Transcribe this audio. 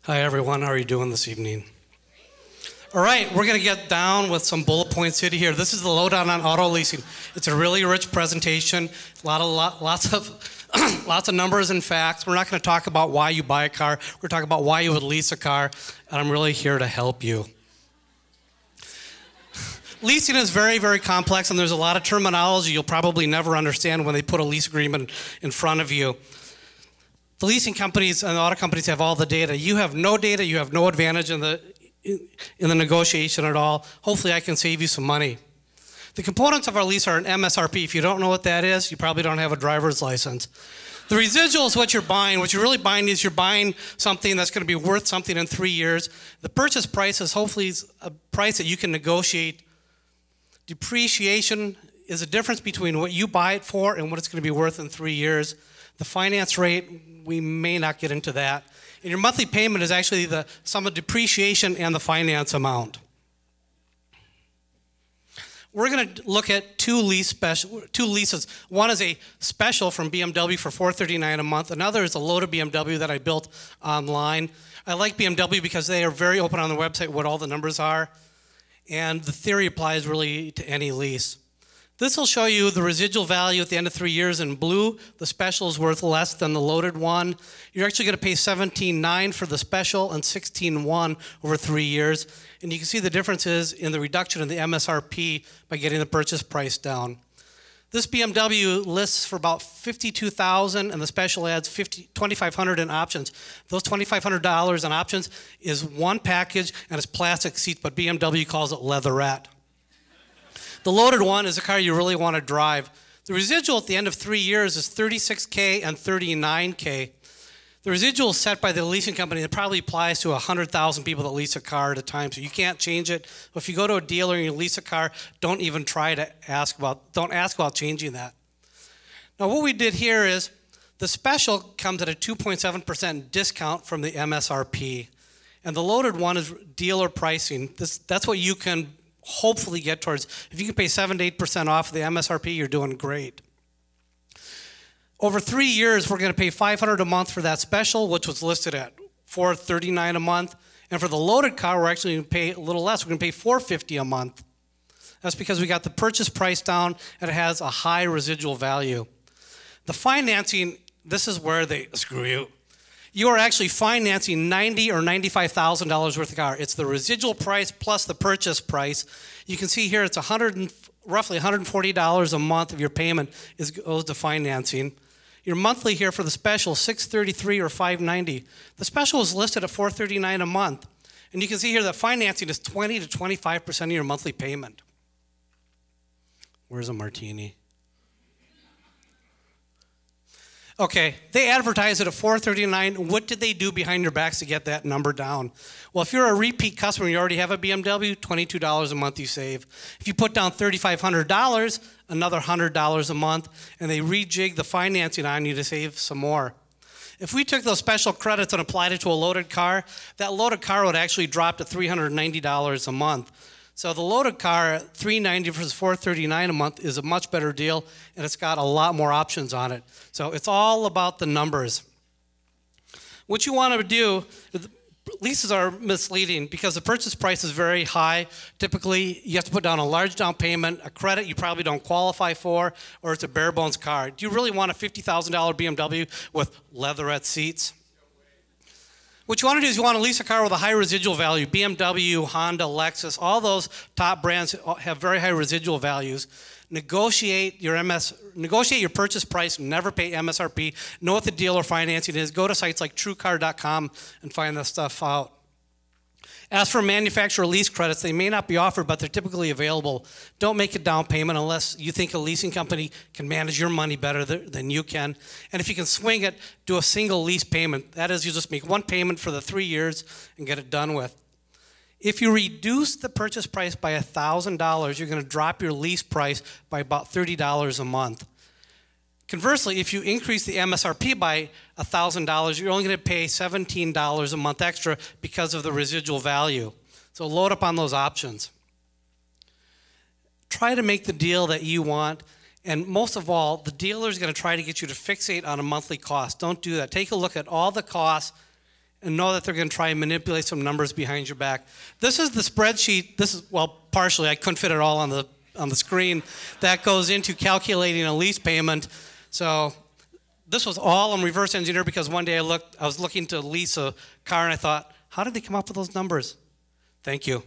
Hi everyone, how are you doing this evening? All right, we're going to get down with some bullet points here. This is the Lowdown on auto leasing. It's a really rich presentation, lots of numbers and facts. We're not going to talk about why you buy a car. We're talking about why you would lease a car, and I'm really here to help you. Leasing is very, very complex, and there's a lot of terminology you'll probably never understand when they put a lease agreement in front of you. The leasing companies and the auto companies have all the data. You have no data, you have no advantage in the negotiation at all. Hopefully I can save you some money. The components of our lease are an MSRP. If you don't know what that is, you probably don't have a driver's license. The residual is what you're buying. What you're really buying is you're buying something that's going to be worth something in 3 years. The purchase price is hopefully a price that you can negotiate. Depreciation is a difference between what you buy it for and what it's going to be worth in 3 years. The finance rate, we may not get into that. And your monthly payment is actually the sum of depreciation and the finance amount. We're going to look at two leases. One is a special from BMW for $439 a month. Another is a loaded BMW that I built online. I like BMW because they are very open on their website what all the numbers are. And the theory applies really to any lease. This will show you the residual value at the end of 3 years in blue. The special is worth less than the loaded one. You're actually going to pay $17,900 for the special and $16,100 over 3 years. And you can see the differences in the reduction in the MSRP by getting the purchase price down. This BMW lists for about $52,000 and the special adds $2,500 in options. Those $2,500 in options is one package and it's plastic seats, but BMW calls it leatherette. The loaded one is a car you really want to drive. The residual at the end of 3 years is $36K and $39K. The residual is set by the leasing company. It probably applies to 100,000 people that lease a car at a time, so you can't change it. If you go to a dealer and you lease a car, don't even try to ask about changing that. Now what we did here is the special comes at a 2.7% discount from the MSRP, and the loaded one is dealer pricing. That's what you can hopefully get towards. If you can pay 7 to 8% off of the MSRP, you're doing great. Over 3 years, we're going to pay $500 a month for that special, which was listed at $439 a month. And for the loaded car, we're actually going to pay a little less. We're going to pay $450 a month. That's because we got the purchase price down and it has a high residual value. The financing, this is where they screw you. You are actually financing $90,000 or $95,000 worth of car. It's the residual price plus the purchase price. You can see here it's roughly $140 a month of your payment goes to financing. Your monthly here for the special, $633 or $590. The special is listed at $439 a month. And you can see here that financing is 20 to 25% of your monthly payment. Where's a martini? Okay, they advertise it at $439. What did they do behind your backs to get that number down? Well, if you're a repeat customer and you already have a BMW, $22 a month you save. If you put down $3,500, another $100 a month, and they rejig the financing on you to save some more. If we took those special credits and applied it to a loaded car, that loaded car would actually drop to $390 a month. So the loaded car at $390 versus $439 a month is a much better deal, and it's got a lot more options on it. So it's all about the numbers. What you want to do, leases are misleading because the purchase price is very high. Typically, you have to put down a large down payment, a credit you probably don't qualify for, or it's a bare bones car. Do you really want a $50,000 BMW with leatherette seats? What you want to do is you want to lease a car with a high residual value. BMW, Honda, Lexus, all those top brands have very high residual values. Negotiate your purchase price, never pay MSRP, know what the dealer financing is, go to sites like TrueCar.com and find that stuff out. As for manufacturer lease credits, they may not be offered, but they're typically available. Don't make a down payment unless you think a leasing company can manage your money better than you can. And if you can swing it, do a single lease payment. That is, you just make one payment for the 3 years and get it done with. If you reduce the purchase price by $1,000, you're going to drop your lease price by about $30 a month. Conversely, if you increase the MSRP by $1,000, you're only going to pay $17 a month extra because of the residual value. So load up on those options. Try to make the deal that you want, and most of all, the dealer is going to try to get you to fixate on a monthly cost. Don't do that. Take a look at all the costs and know that they're going to try and manipulate some numbers behind your back. This is the spreadsheet. This is, well, partially. I couldn't fit it all on the screen. That goes into calculating a lease payment. So this was all in reverse engineer because one day I was looking to lease a car and I thought, how did they come up with those numbers? Thank you.